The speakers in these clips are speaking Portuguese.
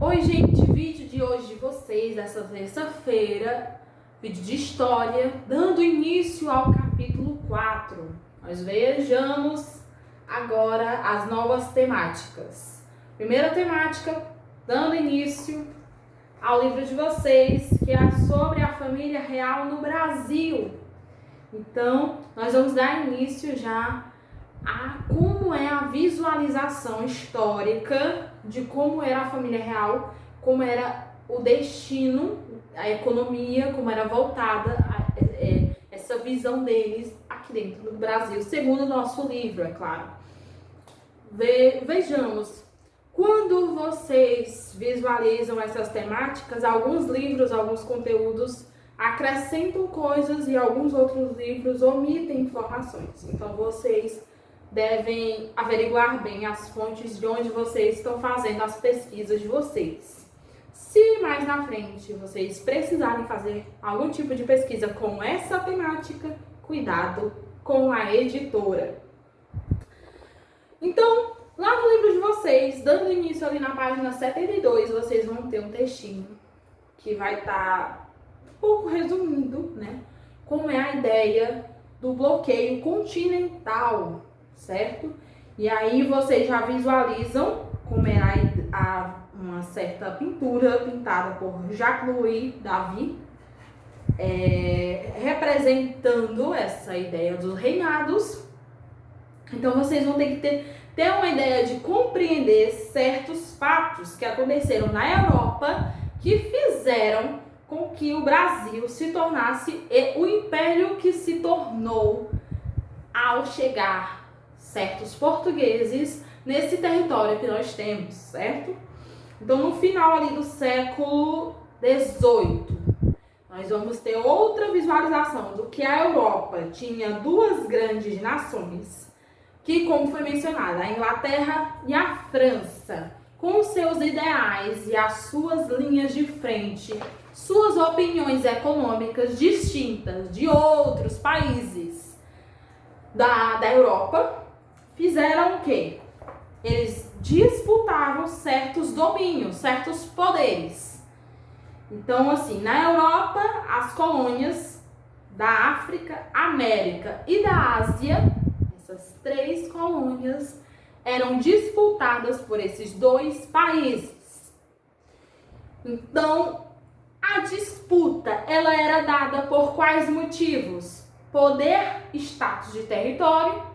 Oi, gente, vídeo de hoje de vocês, dessa terça-feira, vídeo de história, dando início ao capítulo 4. Nós vejamos agora as novas temáticas. Primeira temática, dando início ao livro de vocês, que é sobre a família real no Brasil. Então, nós vamos dar início já a como é a visualização histórica de como era a família real, como era o destino, a economia, como era voltada essa visão deles aqui dentro do Brasil, segundo o nosso livro, é claro. Vejamos, quando vocês visualizam essas temáticas, alguns livros, alguns conteúdos acrescentam coisas e alguns outros livros omitem informações. Então, vocês devem averiguar bem as fontes de onde vocês estão fazendo as pesquisas de vocês. Se mais na frente vocês precisarem fazer algum tipo de pesquisa com essa temática, cuidado com a editora. Então, lá no livro de vocês, dando início ali na página 72, vocês vão ter um textinho que vai estar um pouco resumindo, né? Como é a ideia do bloqueio continental, certo? E aí vocês já visualizam como é uma certa pintura pintada por Jacques-Louis David, representando essa ideia dos reinados. Então vocês vão ter que ter uma ideia de compreender certos fatos que aconteceram na Europa que fizeram com que o Brasil se tornasse o império que se tornou ao chegar certos portugueses nesse território que nós temos, certo? Então, no final ali do século XVIII, nós vamos ter outra visualização do que a Europa tinha duas grandes nações, que, como foi mencionado, a Inglaterra e a França, com seus ideais e as suas linhas de frente, suas opiniões econômicas distintas de outros países da Europa, fizeram o quê? Eles disputavam certos domínios, certos poderes. Então, assim, na Europa, as colônias da África, América e da Ásia, essas três colônias, eram disputadas por esses dois países. Então, a disputa, ela era dada por quais motivos? Poder, status de território,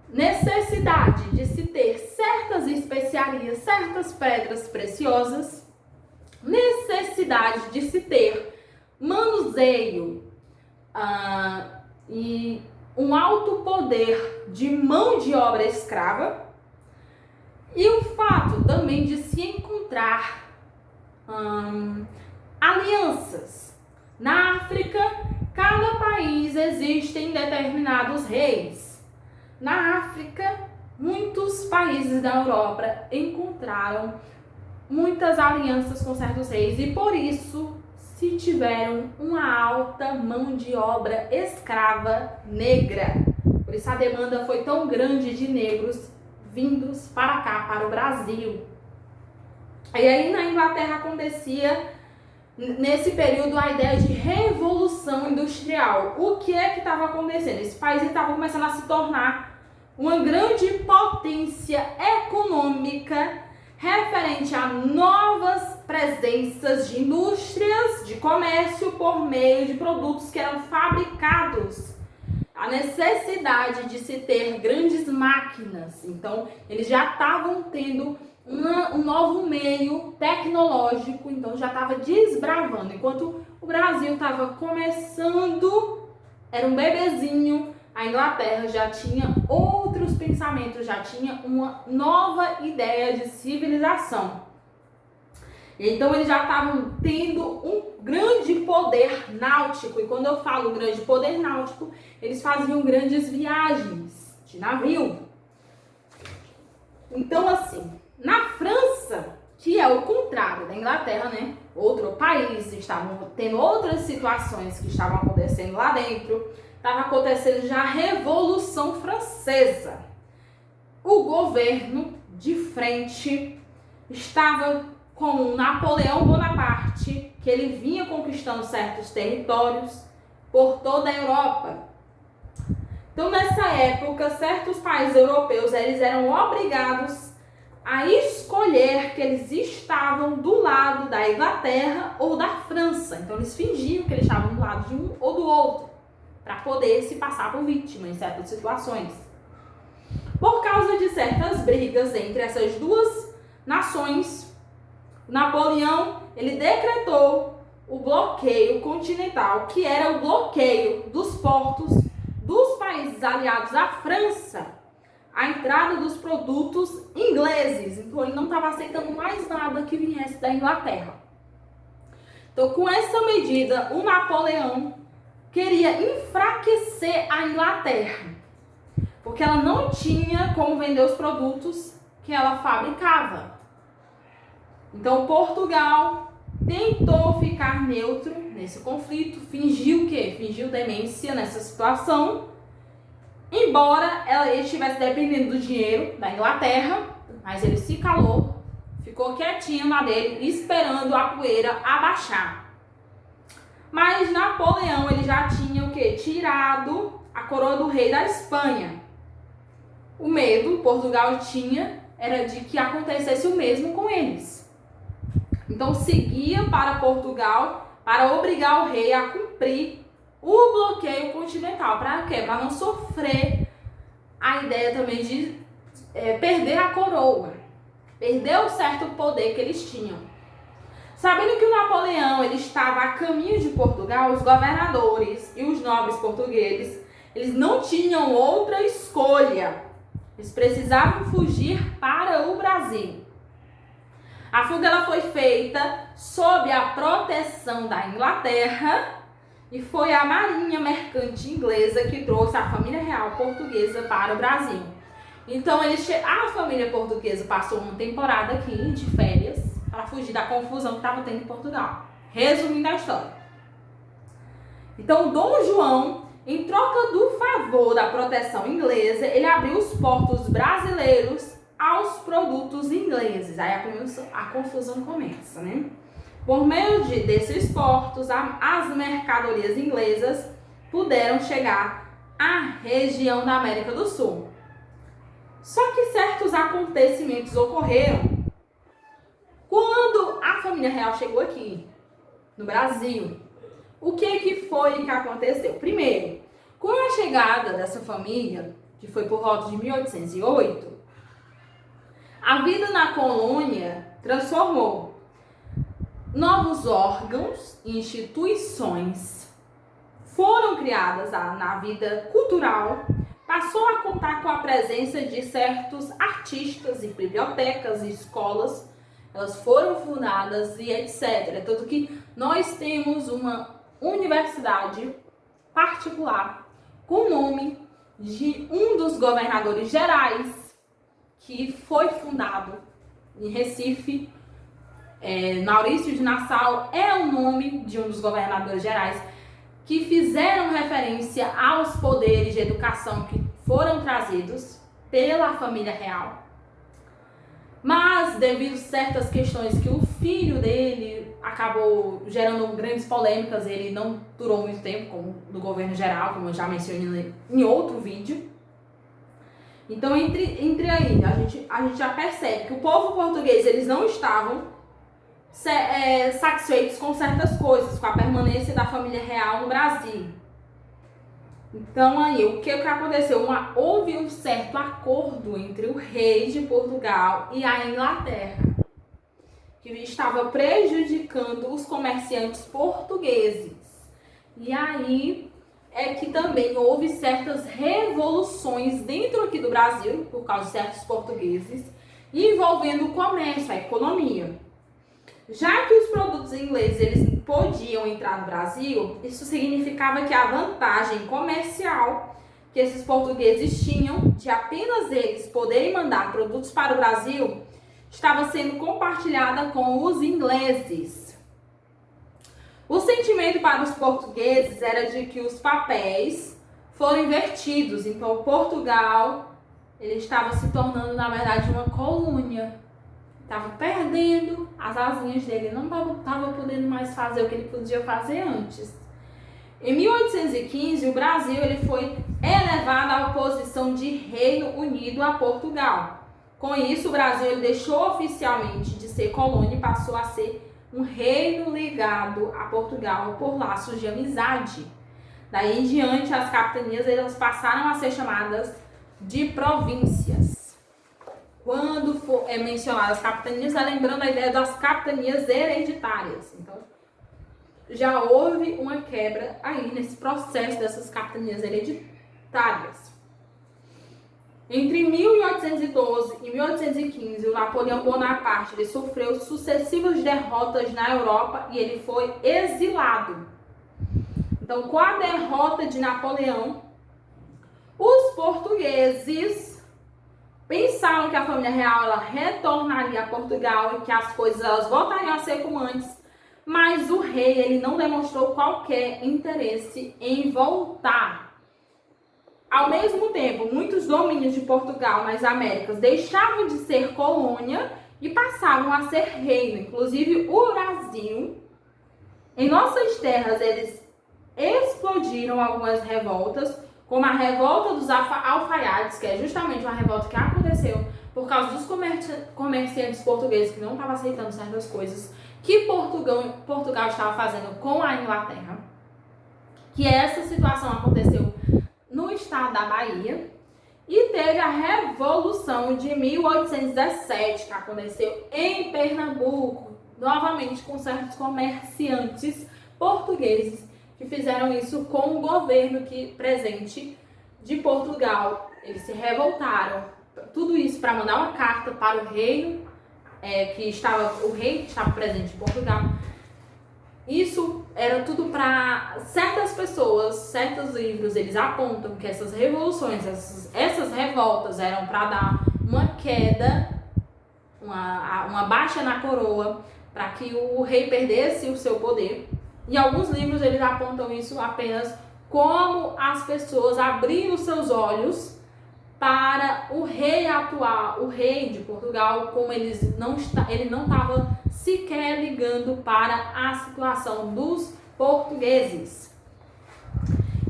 necessidade de se ter certas especiarias, certas pedras preciosas, necessidade de se ter manuseio e um alto poder de mão de obra escrava, e o fato também de se encontrar alianças. Na África, cada país existem determinados reis. Na África, muitos países da Europa encontraram muitas alianças com certos reis e por isso se tiveram uma alta mão de obra escrava negra. Por isso a demanda foi tão grande de negros vindos para cá, para o Brasil. E aí na Inglaterra acontecia nesse período a ideia de revolução industrial. O que é que estava acontecendo? Esse país estava começando a se tornar uma grande potência econômica referente a novas presenças de indústrias, de comércio por meio de produtos que eram fabricados. A necessidade de se ter grandes máquinas. Então, eles já estavam tendo um novo meio tecnológico, então já estava desbravando. Enquanto o Brasil estava começando, era um bebezinho, a Inglaterra já tinha outros pensamentos, já tinha uma nova ideia de civilização. Então eles já estavam tendo um grande poder náutico, e quando eu falo grande poder náutico, eles faziam grandes viagens de navio. Então assim, na França, que é o contrário da Inglaterra, né? Outro país, estavam tendo outras situações que estavam acontecendo lá dentro. Estava acontecendo já a Revolução Francesa. O governo de frente estava como Napoleão Bonaparte, que ele vinha conquistando certos territórios por toda a Europa. Então, nessa época, certos países europeus eles eram obrigados a escolher que eles estavam do lado da Inglaterra ou da França. Então, eles fingiam que eles estavam do lado de um ou do outro, para poder se passar por vítima em certas situações. Por causa de certas brigas entre essas duas nações, Napoleão ele decretou o bloqueio continental, que era o bloqueio dos portos dos países aliados à França, a entrada dos produtos ingleses. Então, ele não estava aceitando mais nada que viesse da Inglaterra. Então, com essa medida, o Napoleão queria enfraquecer a Inglaterra, porque ela não tinha como vender os produtos que ela fabricava. Então, Portugal tentou ficar neutro nesse conflito, fingiu o quê? Fingiu demência nessa situação, embora ele estivesse dependendo do dinheiro da Inglaterra, mas ele se calou, ficou quietinho na dele, esperando a poeira abaixar. Mas Napoleão ele já tinha o quê? Tirado a coroa do rei da Espanha. O medo Portugal tinha era de que acontecesse o mesmo com eles. Então seguia para Portugal para obrigar o rei a cumprir o bloqueio continental. Para quê? Para não sofrer a ideia também de perder a coroa, perder o certo poder que eles tinham. Sabendo que o Napoleão ele estava a caminho de Portugal, os governadores e os nobres portugueses, eles não tinham outra escolha. Eles precisavam fugir para o Brasil. A fuga ela foi feita sob a proteção da Inglaterra e foi a marinha mercante inglesa que trouxe a família real portuguesa para o Brasil. Então a família portuguesa passou uma temporada aqui de férias para fugir da confusão que estava tendo em Portugal. Resumindo a história. Então Dom João, em troca do favor da proteção inglesa, ele abriu os portos brasileiros aos produtos ingleses. Aí a confusão começa, né? Por meio desses portos, as mercadorias inglesas puderam chegar à região da América do Sul. Só que certos acontecimentos ocorreram quando a família real chegou aqui, no Brasil. O que foi que aconteceu? Primeiro, com a chegada dessa família, que foi por volta de 1808, a vida na colônia transformou. Novos órgãos e instituições foram criadas na vida cultural, passou a contar com a presença de certos artistas e bibliotecas e escolas, elas foram fundadas e etc. Tanto que nós temos uma universidade particular com o nome de um dos governadores gerais que foi fundado em Recife. Maurício de Nassau é o nome de um dos governadores gerais que fizeram referência aos poderes de educação que foram trazidos pela família real. Mas devido a certas questões que o filho dele acabou gerando grandes polêmicas, ele não durou muito tempo como no governo geral, como eu já mencionei em outro vídeo. Então entre aí, a gente já percebe que o povo português eles não estavam satisfeitos com certas coisas, com a permanência da família real no Brasil. Então aí, o que aconteceu? Houve um certo acordo entre o rei de Portugal e a Inglaterra, que estava prejudicando os comerciantes portugueses. E aí é que também houve certas revoluções dentro aqui do Brasil, por causa de certos portugueses, envolvendo o comércio, a economia. Já que os produtos ingleses eles podiam entrar no Brasil, isso significava que a vantagem comercial que esses portugueses tinham de apenas eles poderem mandar produtos para o Brasil estava sendo compartilhada com os ingleses. O sentimento para os portugueses era de que os papéis foram invertidos, então Portugal ele estava se tornando na verdade uma colônia estava perdendo as asinhas dele, não estava podendo mais fazer o que ele podia fazer antes. Em 1815, o Brasil ele foi elevado à posição de Reino Unido a Portugal. Com isso, o Brasil ele deixou oficialmente de ser colônia e passou a ser um reino ligado a Portugal por laços de amizade. Daí em diante, as capitanias elas passaram a ser chamadas de províncias. Quando for mencionar as capitanias, é lembrando a ideia das capitanias hereditárias. Então, já houve uma quebra aí nesse processo dessas capitanias hereditárias. Entre 1812 e 1815, o Napoleão Bonaparte ele sofreu sucessivas derrotas na Europa e ele foi exilado. Então, com a derrota de Napoleão, os portugueses pensaram que a família real ela retornaria a Portugal e que as coisas elas voltariam a ser como antes, mas o rei ele não demonstrou qualquer interesse em voltar. Ao mesmo tempo, muitos domínios de Portugal nas Américas deixavam de ser colônia e passavam a ser reino. Inclusive, o Brasil, em nossas terras, eles explodiram algumas revoltas, como a revolta dos alfaiates, que é justamente uma revolta que aconteceu por causa dos comerciantes portugueses que não estavam aceitando certas coisas que Portugal estava fazendo com a Inglaterra. Que essa situação aconteceu no estado da Bahia. E teve a Revolução de 1817, que aconteceu em Pernambuco, novamente com certos comerciantes portugueses que fizeram isso com o governo presente de Portugal. Eles se revoltaram. Tudo isso para mandar uma carta para o reino, o rei que estava presente em Portugal. Isso era tudo para certas pessoas, certos livros, eles apontam que essas revoluções, essas revoltas eram para dar uma queda, uma baixa na coroa, para que o rei perdesse o seu poder. E alguns livros eles apontam isso apenas como as pessoas abrindo seus olhos para o rei atual, o rei de Portugal, como ele não estava sequer ligando para a situação dos portugueses.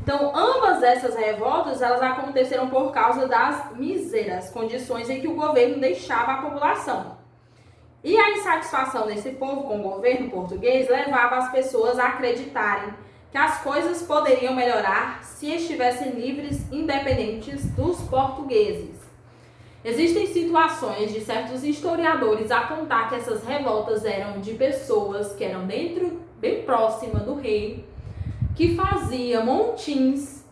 Então, ambas essas revoltas, elas aconteceram por causa das míseras condições em que o governo deixava a população. E a insatisfação desse povo com o governo português levava as pessoas a acreditarem que as coisas poderiam melhorar se estivessem livres, independentes dos portugueses. Existem situações de certos historiadores apontar que essas revoltas eram de pessoas que eram bem próxima do rei, que fazia montins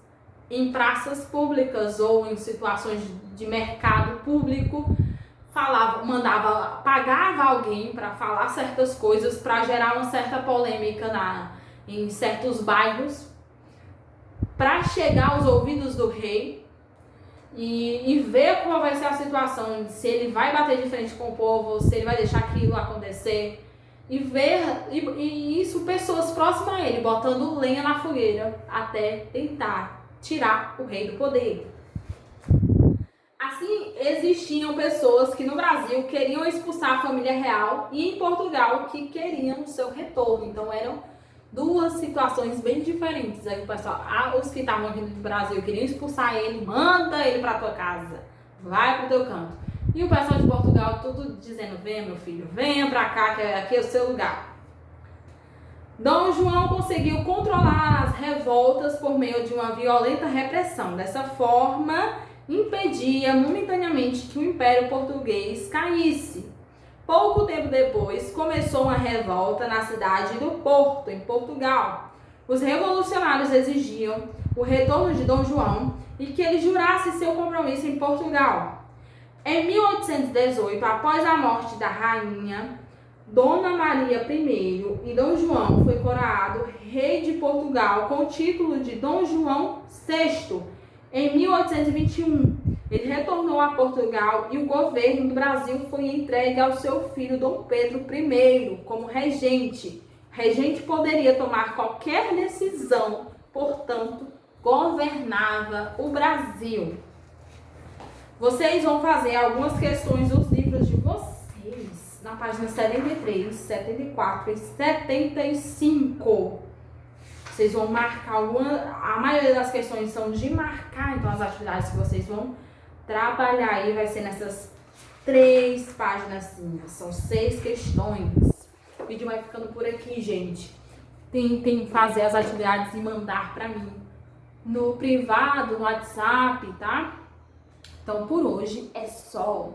em praças públicas ou em situações de mercado público, pagava alguém para falar certas coisas para gerar uma certa polêmica em certos bairros, para chegar aos ouvidos do rei e ver qual vai ser a situação, se ele vai bater de frente com o povo, se ele vai deixar aquilo acontecer, e isso pessoas próximas a ele, botando lenha na fogueira até tentar tirar o rei do poder. Assim, existiam pessoas que no Brasil queriam expulsar a família real e em Portugal que queriam o seu retorno. Então eram duas situações bem diferentes. Aí o pessoal, os que estavam aqui no Brasil queriam expulsar ele, manda ele para tua casa, vai pro teu canto. E o pessoal de Portugal tudo dizendo, venha meu filho, venha para cá que aqui é o seu lugar. Dom João conseguiu controlar as revoltas por meio de uma violenta repressão. Dessa forma, impedia momentaneamente que o Império Português caísse. Pouco tempo depois, começou uma revolta na cidade do Porto, em Portugal. Os revolucionários exigiam o retorno de Dom João e que ele jurasse seu compromisso em Portugal. Em 1818, após a morte da rainha Dona Maria I e Dom João foi coroado rei de Portugal com o título de Dom João VI. Em 1821, ele retornou a Portugal e o governo do Brasil foi entregue ao seu filho Dom Pedro I como regente. O regente poderia tomar qualquer decisão, portanto, governava o Brasil. Vocês vão fazer algumas questões dos livros de vocês na página 73, 74 e 75. Vocês vão marcar a maioria das questões são de marcar, então as atividades que vocês vão trabalhar aí vai ser nessas 3 páginas. São 6 questões. O vídeo vai ficando por aqui, gente. Tentem fazer as atividades e mandar pra mim no privado, no WhatsApp, tá? Então por hoje é só.